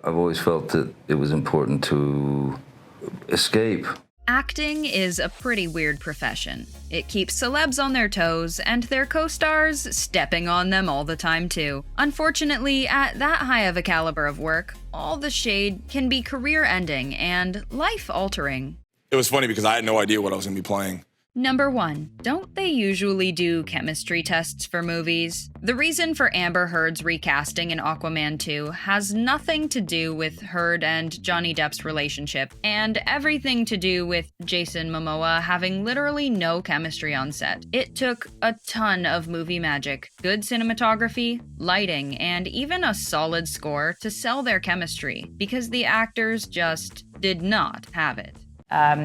I've always felt that it was important to escape. Acting is a pretty weird profession. It keeps celebs on their toes, and their co-stars stepping on them all the time too. Unfortunately, at that high of a caliber of work, all the shade can be career-ending and life-altering. It was funny because I had no idea what I was going to be playing. Number 1. Don't they usually do chemistry tests for movies? The reason for Amber Heard's recasting in Aquaman 2 has nothing to do with Heard and Johnny Depp's relationship, and everything to do with Jason Momoa having literally no chemistry on set. It took a ton of movie magic, good cinematography, lighting, and even a solid score to sell their chemistry, because the actors just did not have it.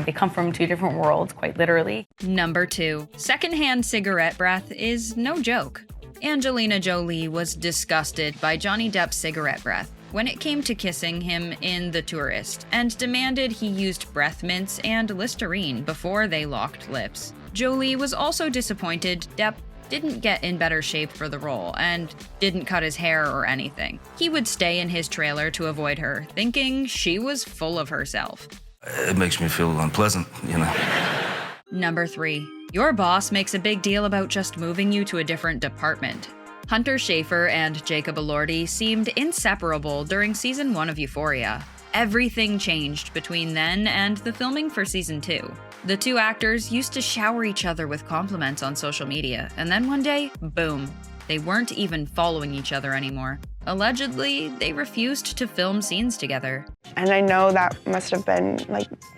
They come from two different worlds, quite literally. Number 2. Secondhand cigarette breath is no joke. Angelina Jolie was disgusted by Johnny Depp's cigarette breath when it came to kissing him in The Tourist, and demanded he used breath mints and Listerine before they locked lips. Jolie was also disappointed Depp didn't get in better shape for the role and didn't cut his hair or anything. He would stay in his trailer to avoid her, thinking she was full of herself. It makes me feel unpleasant, you know. Number 3. Your boss makes a big deal about just moving you to a different department. Hunter Schafer and Jacob Elordi seemed inseparable during season 1 of Euphoria. Everything changed between then and the filming for season 2. The two actors used to shower each other with compliments on social media, and then one day, boom, they weren't even following each other anymore. Allegedly, they refused to film scenes together. And I know that must have been,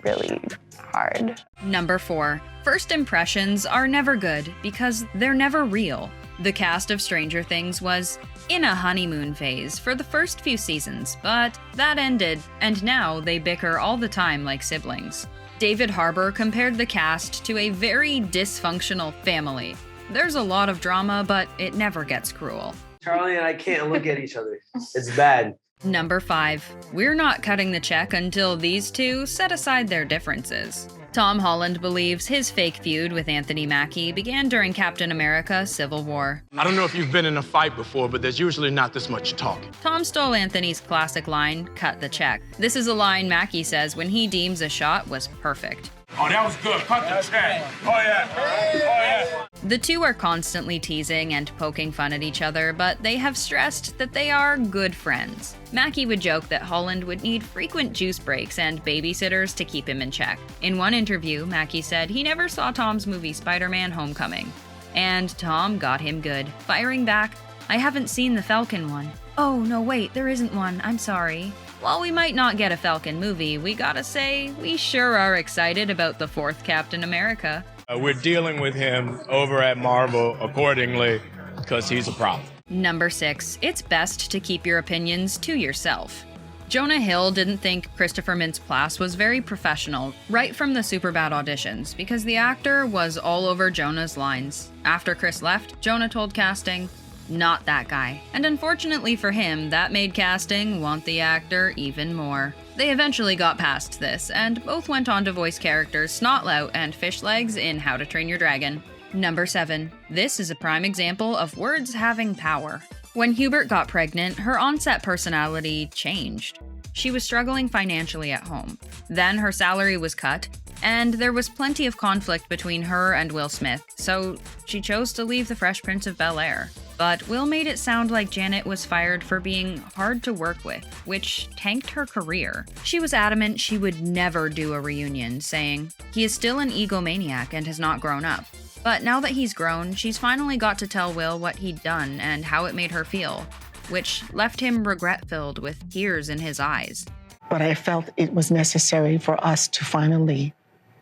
really hard. Number 4. First impressions are never good because they're never real. The cast of Stranger Things was in a honeymoon phase for the first few seasons, but that ended, and now they bicker all the time like siblings. David Harbour compared the cast to a very dysfunctional family. There's a lot of drama, but it never gets cruel. Charlie and I can't look at each other. It's bad. Number 5. We're not cutting the check until these two set aside their differences. Tom Holland believes his fake feud with Anthony Mackie began during Captain America: Civil War. I don't know if you've been in a fight before, but there's usually not this much talk. Tom stole Anthony's classic line, "Cut the check." This is a line Mackie says when he deems a shot was perfect. Oh, that was good. Cut the check. Oh, yeah. Oh, yeah. The two are constantly teasing and poking fun at each other, but they have stressed that they are good friends. Mackie would joke that Holland would need frequent juice breaks and babysitters to keep him in check. In one interview, Mackie said he never saw Tom's movie Spider-Man: Homecoming. And Tom got him good, firing back, "I haven't seen the Falcon one." "Oh, no, wait, there isn't one. I'm sorry." While we might not get a Falcon movie, we gotta say, we sure are excited about the 4th Captain America. We're dealing with him over at Marvel accordingly because he's a problem. Number 6. It's best to keep your opinions to yourself. Jonah Hill didn't think Christopher Mintz-Plasse was very professional right from the Superbad auditions because the actor was all over Jonah's lines. After Chris left, Jonah told casting, "Not that guy." And unfortunately for him, that made casting want the actor even more. They eventually got past this, and both went on to voice characters Snotlout and Fishlegs in How to Train Your Dragon. Number 7. This is a prime example of words having power. When Hubert got pregnant, her on-set personality changed. She was struggling financially at home. Then her salary was cut, and there was plenty of conflict between her and Will Smith, so she chose to leave the Fresh Prince of Bel-Air. But Will made it sound like Janet was fired for being hard to work with, which tanked her career. She was adamant she would never do a reunion, saying, "He is still an egomaniac and has not grown up." But now that he's grown, she's finally got to tell Will what he'd done and how it made her feel, which left him regret-filled with tears in his eyes. But I felt it was necessary for us to finally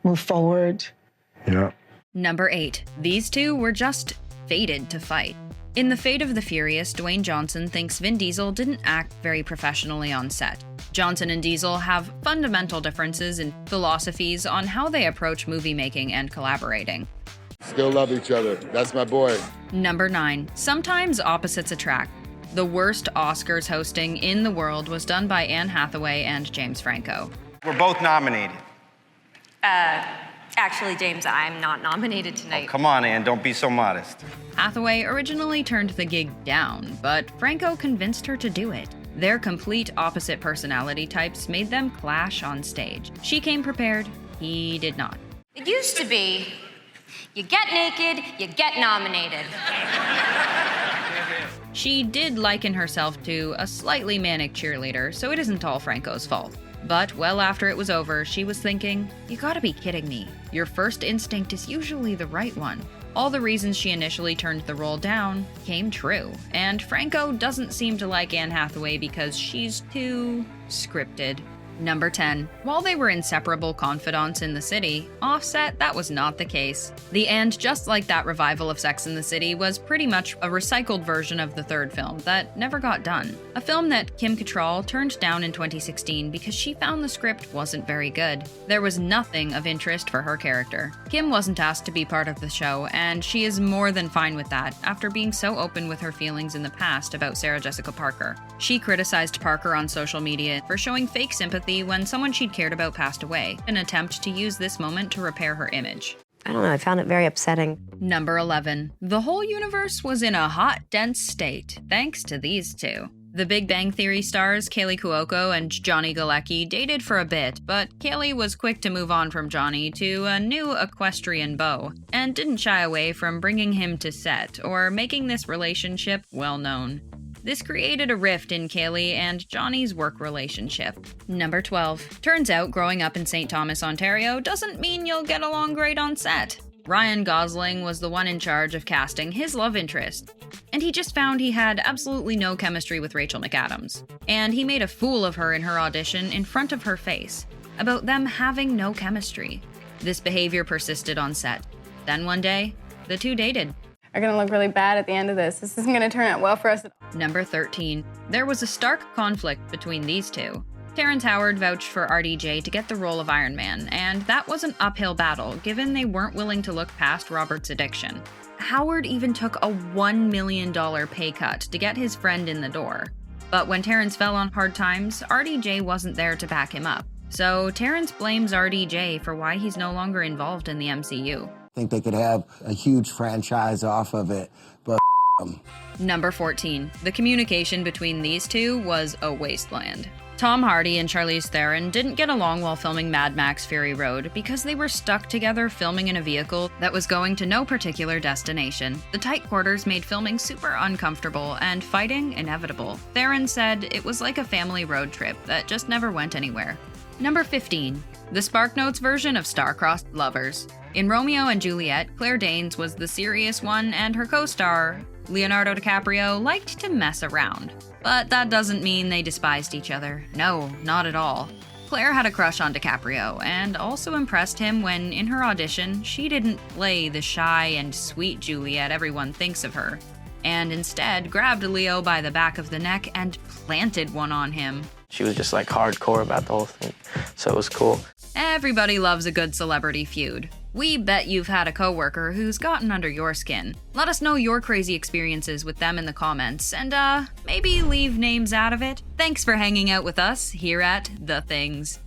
move forward. Yeah. Number 8. These two were just fated to fight. In The Fate of the Furious, Dwayne Johnson thinks Vin Diesel didn't act very professionally on set. Johnson and Diesel have fundamental differences in philosophies on how they approach movie making and collaborating. Still love each other. That's my boy. Number 9. Sometimes opposites attract. The worst Oscars hosting in the world was done by Anne Hathaway and James Franco. We're both nominated. Actually, James, I'm not nominated tonight. Oh, come on, Anne, don't be so modest. Hathaway originally turned the gig down, but Franco convinced her to do it. Their complete opposite personality types made them clash on stage. She came prepared, he did not. It used to be, you get naked, you get nominated. She did liken herself to a slightly manic cheerleader, so it isn't all Franco's fault. But well after it was over, she was thinking, you gotta be kidding me. Your first instinct is usually the right one. All the reasons she initially turned the role down came true, and Franco doesn't seem to like Anne Hathaway because she's too scripted. Number 10. While they were inseparable confidants in the city, Offset, that was not the case. The And Just Like That revival of Sex and the City was pretty much a recycled version of the third film that never got done. A film that Kim Cattrall turned down in 2016 because she found the script wasn't very good. There was nothing of interest for her character. Kim wasn't asked to be part of the show, and she is more than fine with that after being so open with her feelings in the past about Sarah Jessica Parker. She criticized Parker on social media for showing fake sympathy when someone she'd cared about passed away, an attempt to use this moment to repair her image. I don't know, I found it very upsetting. Number 11. The whole universe was in a hot, dense state, thanks to these two. The Big Bang Theory stars Kaylee Cuoco and Johnny Galecki dated for a bit, but Kaylee was quick to move on from Johnny to a new equestrian beau, and didn't shy away from bringing him to set or making this relationship well known. This created a rift in Kaylee and Johnny's work relationship. Number 12. Turns out growing up in St. Thomas, Ontario doesn't mean you'll get along great on set. Ryan Gosling was the one in charge of casting his love interest, and he just found he had absolutely no chemistry with Rachel McAdams. And he made a fool of her in her audition in front of her face, about them having no chemistry. This behavior persisted on set. Then one day, the two dated. Are gonna look really bad at the end of this. This isn't gonna turn out well for us at all. Number 13. There was a stark conflict between these two. Terrence Howard vouched for RDJ to get the role of Iron Man, and that was an uphill battle given they weren't willing to look past Robert's addiction. Howard even took a $1 million pay cut to get his friend in the door. But when Terrence fell on hard times, RDJ wasn't there to back him up. So Terrence blames RDJ for why he's no longer involved in the MCU. I think they could have a huge franchise off of it, but Number 14. The communication between these two was a wasteland. Tom Hardy and Charlize Theron didn't get along while filming Mad Max Fury Road because they were stuck together filming in a vehicle that was going to no particular destination. The tight quarters made filming super uncomfortable and fighting inevitable. Theron said it was like a family road trip that just never went anywhere. Number 15. The SparkNotes version of Star-Crossed Lovers. In Romeo and Juliet, Claire Danes was the serious one, and her co-star, Leonardo DiCaprio, liked to mess around. But that doesn't mean they despised each other. No, not at all. Claire had a crush on DiCaprio, and also impressed him when, in her audition, she didn't play the shy and sweet Juliet everyone thinks of her, and instead grabbed Leo by the back of the neck and planted one on him. She was just like hardcore about the whole thing, so it was cool. Everybody loves a good celebrity feud. We bet you've had a coworker who's gotten under your skin. Let us know your crazy experiences with them in the comments, and maybe leave names out of it. Thanks for hanging out with us here at The Things.